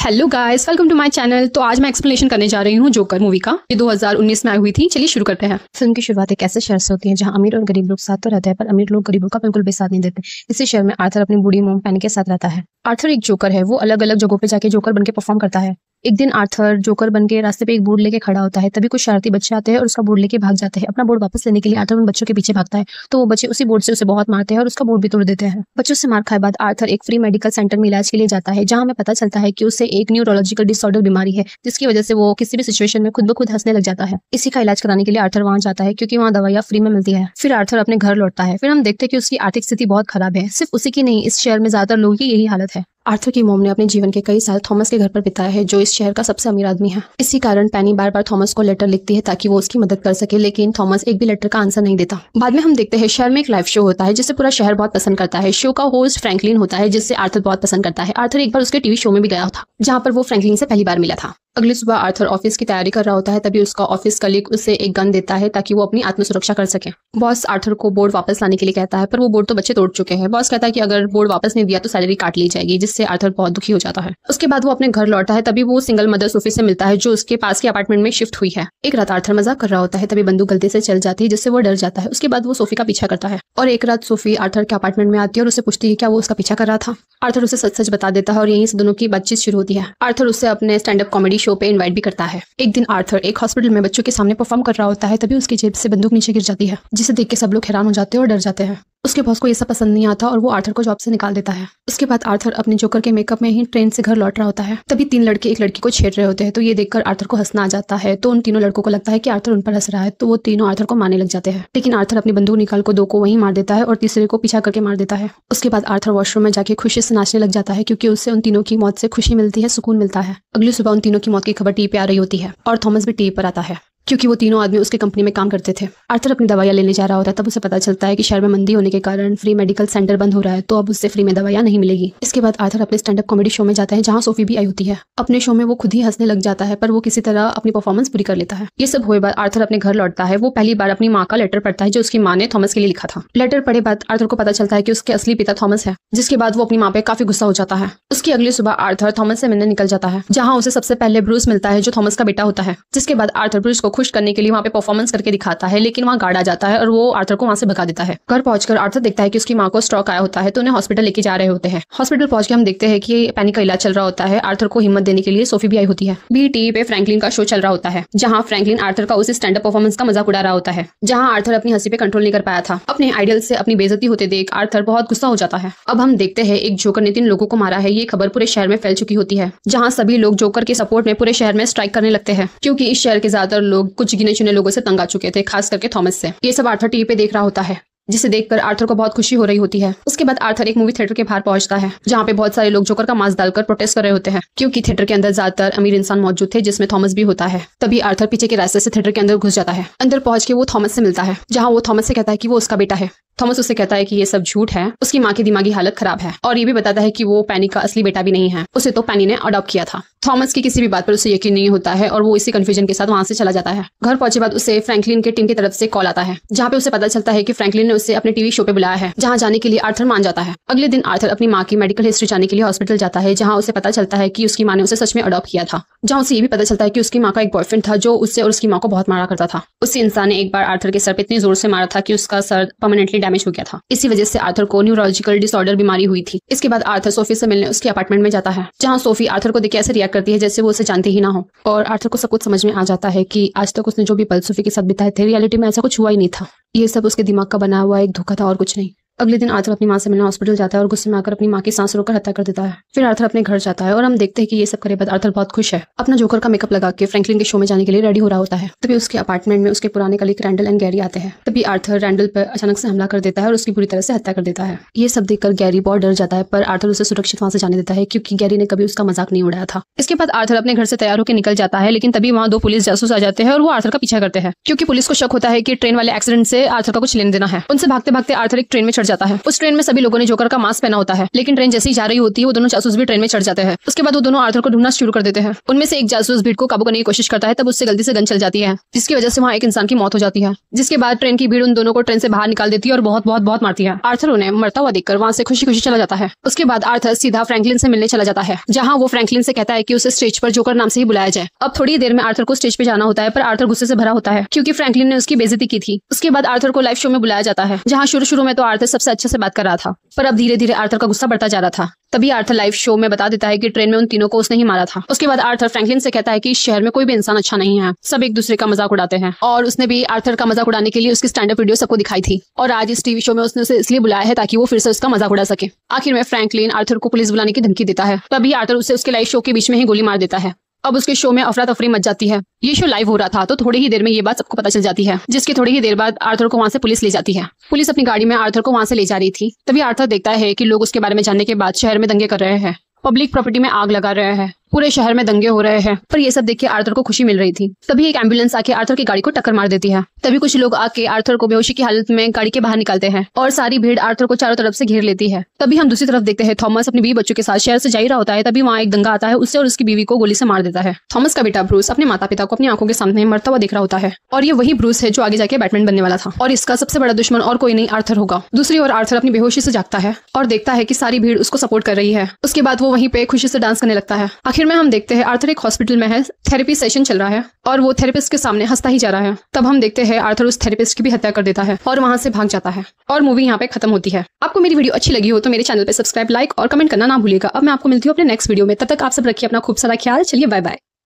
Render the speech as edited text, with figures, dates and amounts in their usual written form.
Hello guys, welcome to my channel. तो आज मैं एक्सप्लेनेशन करने जा रही हूँ जोकर मूवी का। ये 2019 में आई हुई थी। चलिए शुरू करते हैं। फिल्म की शुरुआत एक ऐसे शहर से होती है जहाँ अमीर और गरीब लोग साथ तो रहते हैं, पर अमीर लोग गरीबों का बिल्कुल भी साथ नहीं देते। इसी शहर में आर्थर अपनी बूढ़ी मोम पेनी के साथ रहता है। आर्थर एक जोकर है। वो अलग अलग जगहों पे जाके जोकर बनके परफॉर्म करता है। एक दिन आर्थर जोकर बनके रास्ते पे एक बोर्ड लेके खड़ा होता है। तभी कुछ शरारती बच्चे आते हैं और उसका बोर्ड लेके भाग जाते हैं। अपना बोर्ड वापस लेने के लिए आर्थर उन बच्चों के पीछे भागता है, तो वो बच्चे उसी बोर्ड से उसे बहुत मारते हैं और उसका बोर्ड भी तोड़ देते हैं। बच्चों से मार खाए बाद आर्थर एक फ्री मेडिकल सेंटर में इलाज के लिए जाता है, जहाँ हमें पता चलता है कि उसे एक न्यूरोलॉजिकल डिसऑर्डर बीमारी है, जिसकी वजह से वो किसी भी सिचुएशन में खुद ब खुद हंसने लग जाता है। इसी का इलाज कराने के लिए आर्थर वहाँ जाता है, क्योंकि वहाँ दवाइयाँ फ्री में मिलती है। फिर आर्थर अपने घर लौटता है। फिर हम देखते हैं कि उसकी आर्थिक स्थिति बहुत खराब है। सिर्फ उसी की नहीं, इस शहर में ज्यादातर लोगों की यही हालत है। आर्थर की मोम ने अपने जीवन के कई साल थॉमस के घर पर बिताया है, जो इस शहर का सबसे अमीर आदमी है। इसी कारण पेनी बार बार थॉमस को लेटर लिखती है ताकि वो उसकी मदद कर सके, लेकिन थॉमस एक भी लेटर का आंसर नहीं देता। बाद में हम देखते हैं शहर में एक लाइव शो होता है, जिसे पूरा शहर बहुत पसंद करता है। शो का होस्ट फ्रैंकलिन होता है, जिससे आर्थर बहुत पसंद करता है। आर्थर एक बार उसके टीवी शो में भी गया था, जहाँ पर वो फ्रैंकलिन से पहली बार मिला था। अगली सुबह आर्थर ऑफिस की तैयारी कर रहा होता है, तभी उसका ऑफिस कलीग उसे एक गन देता है ताकि वो अपनी आत्मसुरक्षा कर सके। बॉस आर्थर को बोर्ड वापस लाने के लिए कहता है, पर वो बोर्ड तो बच्चे तोड़ चुके हैं। बॉस कहता है कि अगर बोर्ड वापस नहीं दिया तो सैलरी काट ली जाएगी, जिससे आर्थर बहुत दुखी हो जाता है। उसके बाद वो अपने घर लौटता है। तभी वो सिंगल मदर सोफी से मिलता है, जो उसके पास के अपार्टमेंट में शिफ्ट हुई है। एक रात आर्थर मजाक कर रहा होता है, तभी बंदूक गलती से चल जाती है, जिससे वो डर जाता है। उसके बाद वो सोफी का पीछा करता है, और एक रात सोफी आर्थर के अपार्टमेंट में आती है और उसे पूछती है क्या वो उसका पीछा कर रहा था। आर्थर उसे सच सच बता देता है और यहीं से दोनों की बातचीत शुरू होती है। आर्थर उसे अपने स्टैंड अप कॉमेडी शो पे इनवाइट भी करता है। एक दिन आर्थर एक हॉस्पिटल में बच्चों के सामने परफॉर्म कर रहा होता है, तभी उसकी जेब से बंदूक नीचे गिर जाती है, जिसे देख के सब लोग हैरान हो जाते हैं और डर जाते हैं। उसके बॉस को ये सब पसंद नहीं आता और वो आर्थर को जॉब से निकाल देता है। उसके बाद आर्थर अपने जोकर के मेकअप में ही ट्रेन से घर लौट रहा होता है। तभी तीन लड़के एक लड़की को छेड़ रहे होते हैं, तो ये देखकर आर्थर को हंसना आ जाता है। तो उन तीनों लड़कों को लगता है कि आर्थर उन पर हंस रहा है, तो वो तीनों आर्थर को मारने लग जाते हैं। लेकिन आर्थर अपनी बंदूक निकाल को दो को वहीं मार देता है और तीसरे को पीछा करके मार देता है। उसके बाद आर्थर वॉशरूम में जाके खुशी से नाचने लग जाता है, क्योंकि उससे उन तीनों की मौत से खुशी मिलती है, सुकून मिलता है। अगली सुबह उन तीनों की मौत की खबर टीवी पे आ रही होती है, और थॉमस भी टीवी पर आता है, क्योंकि वो तीनों आदमी उसके कंपनी में काम करते थे। आर्थर अपनी दवाइयाँ लेने जा रहा होता है, तब उसे पता चलता है कि शहर में मंदी होने के कारण फ्री मेडिकल सेंटर बंद हो रहा है, तो अब उससे फ्री में दवाइयाँ नहीं मिलेगी। इसके बाद आर्थर अपने स्टैंड अप कॉमेडी शो में जाता है, जहाँ सोफी भी आई होती है। अपने शो में वो खुद ही हंसने लग जाता है, पर वो किसी तरह अपनी परफॉर्मेंस पूरी कर लेता है। ये सब हुए बाद आर्थर अपने घर लौटता है। वो पहली बार अपनी माँ का लेटर पढ़ता है, जो उसकी माँ ने थॉमस के लिए लिखा था। लेटर पढ़े बाद आर्थर को पता चलता है कि उसके असली पिता थॉमस है, जिसके बाद वो अपनी माँ पे काफी गुस्सा हो जाता है। उसकी अगली सुबह आर्थर थॉमस से मिलने निकल जाता है, जहाँ उसे सबसे पहले ब्रूस मिलता है, जो थॉमस का बेटा होता है। जिसके बाद आर्थर ब्रूस को खुश करने के लिए वहाँ पे परफॉर्मेंस करके दिखाता है, लेकिन वहाँ गार्ड आ जाता है और वो आर्थर को वहाँ से भगा देता है। घर पहुंचकर आर्थर देखता है कि उसकी माँ को स्ट्रोक आया होता है, तो उन्हें हॉस्पिटल लेके जा रहे होते हैं। हॉस्पिटल पहुंच के हम देखते हैं कि पेनी का इलाज चल रहा होता है। आर्थर को हिम्मत देने के लिए सोफी भी आई होती है। टीवी पे फ्रैंकलिन का शो चल रहा होता है, जहाँ फ्रैंकलिन आर्थर का उसी स्टैंड अप परफॉर्मेंस का मजाक उड़ा रहा होता है, जहाँ आर्थर अपनी हंसी पे कंट्रोल नहीं कर पाया था। अपने आइडियल से अपनी बेइज्जती होते देख आर्थर बहुत गुस्सा हो जाता है। अब हम देखते हैं एक जोकर ने 3 लोगों को मारा है। ये खबर पूरे शहर में फैल चुकी होती है, जहाँ सभी लोग जोकर के सपोर्ट में पूरे शहर में स्ट्राइक करने लगते हैं, क्योंकि इस शहर के ज्यादातर लोग कुछ गिने चुने लोगों से तंग आ चुके थे, खास करके थॉमस से। ये सब आर्थर टीवी पे देख रहा होता है, जिसे देखकर आर्थर को बहुत खुशी हो रही होती है। उसके बाद आर्थर एक मूवी थिएटर के बाहर पहुंचता है, जहाँ पे बहुत सारे लोग जोकर का मास्क डालकर प्रोटेस्ट कर रहे होते हैं, क्योंकि थिएटर के अंदर ज्यादातर अमीर इंसान मौजूद थे, जिसमें थॉमस भी होता है। तभी आर्थर पीछे के रास्ते से थिएटर के अंदर घुस जाता है। अंदर पहुंच के वो थॉमस से मिलता है, जहाँ वो थॉमस से कहता है कि वो उसका बेटा है। थॉमस उससे कहता है कि ये सब झूठ है, उसकी माँ की दिमागी हालत खराब है, और ये भी बताता है कि वो पेनी का असली बेटा भी नहीं है, उसे तो पेनी ने अडॉप्ट किया था। थॉमस की किसी भी बात पर उसे यकीन नहीं होता है, और वो इसी कंफ्यूजन के साथ वहां से चला जाता है। घर पहुंचे बाद उसे फ्रैंकलिन के टीम की तरफ से कॉल आता है, जहाँ पे उसे पता चलता है कि फ्रैंकलिन ने उसे अपने टीवी शो पे बुलाया है, जहाँ जाने के लिए आर्थर मान जाता है। अगले दिन आर्थर अपनी माँ की मेडिकल हिस्ट्री जाने के लिए हॉस्पिटल जाता है, जहाँ उसे पता चलता है कि उसकी माँ ने उसे सच में अडॉप्ट किया था। जहाँ उसे ये भी पता चलता है कि उसकी माँ का एक बॉयफ्रेंड था, जो उससे और उसकी माँ को बहुत मारा करता था। उसी इंसान ने एक बार आर्थर के सर पे इतनी जोर से मारा था कि उसका सर परमानेंटली डैमेज हो गया था। इसी वजह से आर्थर को न्यूरोलॉजिकल डिसऑर्डर बीमारी हुई थी। इसके बाद आर्थर सोफी से मिलने उसके अपार्टमेंट में जाता है, जहाँ सोफी आर्थर को देख ऐसे रिएक्ट करती है जैसे वो उसे जानती ही ना हो। और आर्थर को सब कुछ समझ में आ जाता है कि आज तक उसने जो भी पल सोफी के साथ बिताए थे, रियलिटी में ऐसा कुछ हुआ ही नहीं था। ये सब उसके दिमाग का बना हुआ एक धोखा था और कुछ नहीं। अगले दिन आर्थर अपनी माँ से मिलने हॉस्पिटल जाता है और गुस्से में आकर अपनी माँ की सांस रोककर हत्या कर देता है। फिर आर्थर अपने घर जाता है और हम देखते हैं कि ये सब करे बाद आर्थर बहुत खुश है। अपना जोकर का मेकअप लगा के फ्रैंकलिन के शो में जाने के लिए रेडी हो रहा होता है। तभी उसके अपार्टमेंट में उसके पुराने कलीग रैंडल एंड गैरी आते हैं। तभी आर्थर रैंडल पर अचानक से हमला कर देता है और उसकी बुरी तरह से हत्या कर देता है। ये सब देखकर गैरी बहुत डर जाता है, पर आर्थर उसे सुरक्षित वहां से जाने देता है, क्योंकि गैरी ने कभी उसका मजाक नहीं उड़ाया था। इसके बाद आर्थर अपने घर से तैयार होकर निकल जाता है, लेकिन तभी वहाँ 2 पुलिस जासूस आ जाते हैं और वो आर्थर का पीछा करते हैं, क्योंकि पुलिस को शक होता है कि ट्रेन वाले एक्सीडेंट से आर्थर का कुछ लेन देना है। उनसे भागते भागते आर्थर एक ट्रेन में चढ़ जाता है। उस ट्रेन में सभी लोगों ने जोकर का मास्क पहना होता है, लेकिन ट्रेन जैसी जा रही होती है वो दोनों जासूस भी ट्रेन में चढ़ जाते हैं। उसके बाद वो दोनों आर्थर को ढूंढना शुरू कर देते हैं। उनमें से एक जासूस भीड़ को काबू करने की कोशिश करता है, तब उससे गलती से गन चल जाती है, जिसकी वजह से वहाँ एक इंसान की मौत हो जाती है। जिसके बाद ट्रेन की भीड़ उन दोनों को ट्रेन से बाहर निकाल देती है और बहुत बहुत बहुत मारती है। आर्थर उन्हें मरता हुआ देखकर वहाँ से खुशी खुशी चला जाता है। उसके बाद आर्थर सीधा फ्रैंकलिन से मिलने चला जाता है, जहाँ वो फ्रैंकलिन से कहता है कि उसे स्टेज पर जोकर नाम से ही बुलाया जाए। अब थोड़ी देर में आर्थर को स्टेज पे जाना होता है, पर आर्थर गुस्से से भरा होता है क्योंकि फ्रैंकलिन ने उसकी बेइज्जती की थी। उसके बाद आर्थर को लाइव शो में बुलाया जाता है, जहाँ शुरू में तो आर्थर सबसे अच्छे से बात कर रहा था, पर अब धीरे धीरे आर्थर का गुस्सा बढ़ता जा रहा था। तभी आर्थर लाइव शो में बता देता है कि ट्रेन में उन तीनों को उसने ही मारा था। उसके बाद आर्थर फ्रैंकलिन से कहता है कि इस शहर में कोई भी इंसान अच्छा नहीं है, सब एक दूसरे का मजाक उड़ाते हैं, और उसने भी आर्थर का मजाक उड़ाने के लिए उसकी स्टैंड अप वीडियो सबको दिखाई थी। और आज इस टीवी शो में उसने उसे इसलिए बुलाया है ताकि वो फिर से उसका मजाक उड़ा सके। आखिर में फ्रैंकलिन आर्थर को पुलिस बुलाने की धमकी देता है। तभी आर्थर उसे उसके लाइव शो के बीच में ही गोली मार देता है। अब उसके शो में अफरा तफरी मच जाती है। ये शो लाइव हो रहा था तो थोड़ी ही देर में ये बात सबको पता चल जाती है, जिसकी थोड़ी ही देर बाद आर्थर को वहाँ से पुलिस ले जाती है। पुलिस अपनी गाड़ी में आर्थर को वहाँ से ले जा रही थी। तभी आर्थर देखता है कि लोग उसके बारे में जानने के बाद शहर में दंगे कर रहे हैं, पब्लिक प्रॉपर्टी में आग लगा रहे हैं, पूरे शहर में दंगे हो रहे हैं। पर ये सब देख के आर्थर को खुशी मिल रही थी। तभी एक एम्बुलेंस आके आर्थर की गाड़ी को टक्कर मार देती है। तभी कुछ लोग आके आर्थर को बेहोशी की हालत में गाड़ी के बाहर निकालते हैं और सारी भीड़ आर्थर को चारों तरफ से घेर लेती है। तभी हम दूसरी तरफ देखते हैं थॉमस अपनी बीवी बच्चों के साथ शहर से जा ही रहा होता है। तभी वहाँ एक दंगा आता है, उससे और उसकी बीवी को गोली से मार देता है। थॉमस का बेटा ब्रूस अपने माता पिता को अपनी आंखों के सामने मरता हुआ देख रहा होता है, और ये वही ब्रूस है जो आगे जाके बैटमैन बनने वाला था, और इसका सबसे बड़ा दुश्मन और कोई नहीं आर्थर होगा। दूसरी ओर आर्थर अपनी बेहोशी से जागता है और देखता है कि सारी भीड़ उसको सपोर्ट कर रही है। उसके बाद वो वहीं पे खुशी से डांस करने लगता है। आखिर में हम देखते हैं आर्थर एक हॉस्पिटल में है, थेरेपी सेशन चल रहा है और वो थेरेपिस्ट के सामने हंसता ही जा रहा है। तब हम देखते हैं आर्थर उस थेरेपिस्ट की भी हत्या कर देता है और वहां से भाग जाता है, और मूवी यहाँ पे खत्म होती है। आपको मेरी वीडियो अच्छी लगी हो तो मेरे चैनल पे सब्सक्राइब, लाइक और कमेंट करना ना भूलिएगा। अब मैं आपको मिलती हूँ अपने नेक्स्ट वीडियो में। तब तक आप सब रखिए अपना खूब सारा ख्याल। चलिए बाय बाय।